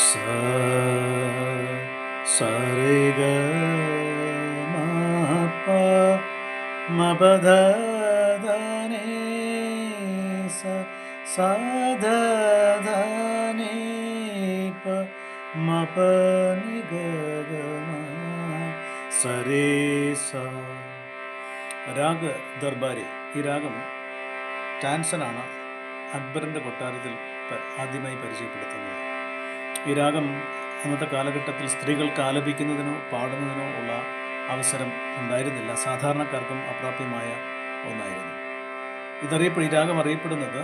സ സരി ഗ മ പ മ പ ധ ധ നീ സ സ ധ ധ നീ പ മ പ നി ഗ ഗ മ സരി സ. രാഗ ദർബാരി. ഈ രാഗം ടാൻസനാണ് അക്ബറിൻ്റെ കൊട്ടാരത്തിൽ ആദ്യമായി പരിചയപ്പെടുത്തുന്നത്. ഈ രാഗം അന്നത്തെ കാലഘട്ടത്തിൽ സ്ത്രീകൾക്ക് ആലപിക്കുന്നതിനോ പാടുന്നതിനോ ഉള്ള അവസരം ഉണ്ടായിരുന്നില്ല. സാധാരണക്കാർക്കും അപ്രാപ്യമായ ഒന്നായിരുന്നു. ഈ രാഗം അറിയപ്പെടുന്നത്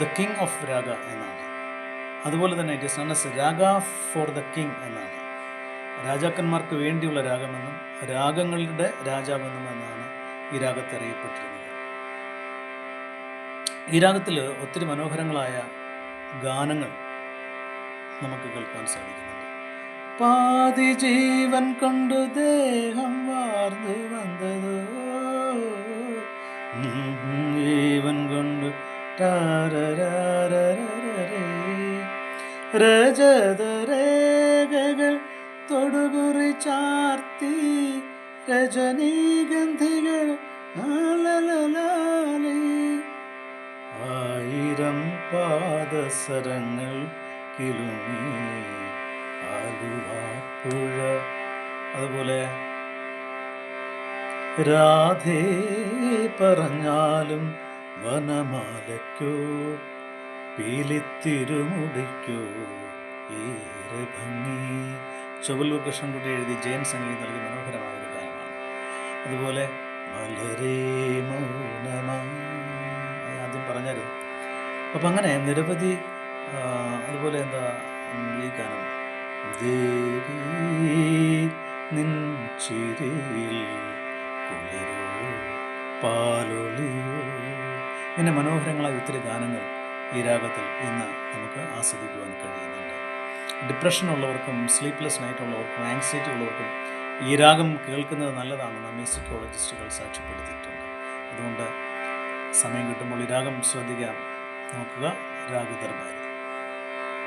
ദ കിങ് ഓഫ് രാഗ എന്നാണ്. അതുപോലെ തന്നെ it is known as raga for the king എന്നാണ്. രാജാക്കന്മാർക്ക് വേണ്ടിയുള്ള രാഗമെന്നും രാഗങ്ങളുടെ രാജാവെന്നും എന്നാണ് ഈ രാഗത്തെ അറിയപ്പെട്ടിരുന്നത്. ഈ രാഗത്തിൽ ഒത്തിരി മനോഹരങ്ങളായ ഗാനങ്ങൾ നമുക്ക് കേൾക്കാൻ സാധിക്കുന്നുണ്ട്. പാതി ജീവൻ കൊണ്ടു ദേഹം വാർന്നു വന്നതോ, ജീവൻ കൊണ്ട് രജതരേഖകൾ തൊടുകുറി ചാർത്തി രജനീഗന്ധികൾ ആയിരം പാദസരങ്ങൾ കിലുങ്ങി ആലുവാപ്പുഴ. അതുപോലെ രാധേ പറഞ്ഞാലും വനമാലയ്ക്കോ പീലിത്തിരുമുടിക്കോ ഏറെ ഭംഗി. ചൊവ്വല്ലൂർ കൃഷ്ണൻകുട്ടി എഴുതി ജയൻ സംഗീതം നൽകി മനോഹരമായ ഒരു ഗാനമാണ്. അതുപോലെ വളരെ മൗനമായി ആദ്യം പറഞ്ഞായിരുന്നു. അപ്പം അങ്ങനെ നിരവധി. അതുപോലെ എന്താ ഈ ഗാനം, ദേവി നിൻ ചിരിയിൽ കുളിരോ പാലൊളിയോ. ഇങ്ങനെ മനോഹരങ്ങളായ ഒത്തിരി ഗാനങ്ങൾ ഈ രാഗത്തിൽ ഇന്ന് നമുക്ക് ആസ്വദിക്കുവാൻ കഴിയുന്നുണ്ട്. ഡിപ്രഷനുള്ളവർക്കും സ്ലീപ്ലെസ് നൈറ്റ് ഉള്ളവർക്കും ആങ്സൈറ്റി ഉള്ളവർക്കും ഈ രാഗം കേൾക്കുന്നത് നല്ലതാണെന്ന് മ്യൂസിക്കോളജിസ്റ്റുകൾ സാക്ഷ്യപ്പെടുത്തിയിട്ടുണ്ട്. അതുകൊണ്ട് സമയം കിട്ടുമ്പോൾ ഈ രാഗം ശ്രദ്ധിക്കാം. നോക്കുക രാഗ ദർബാരി.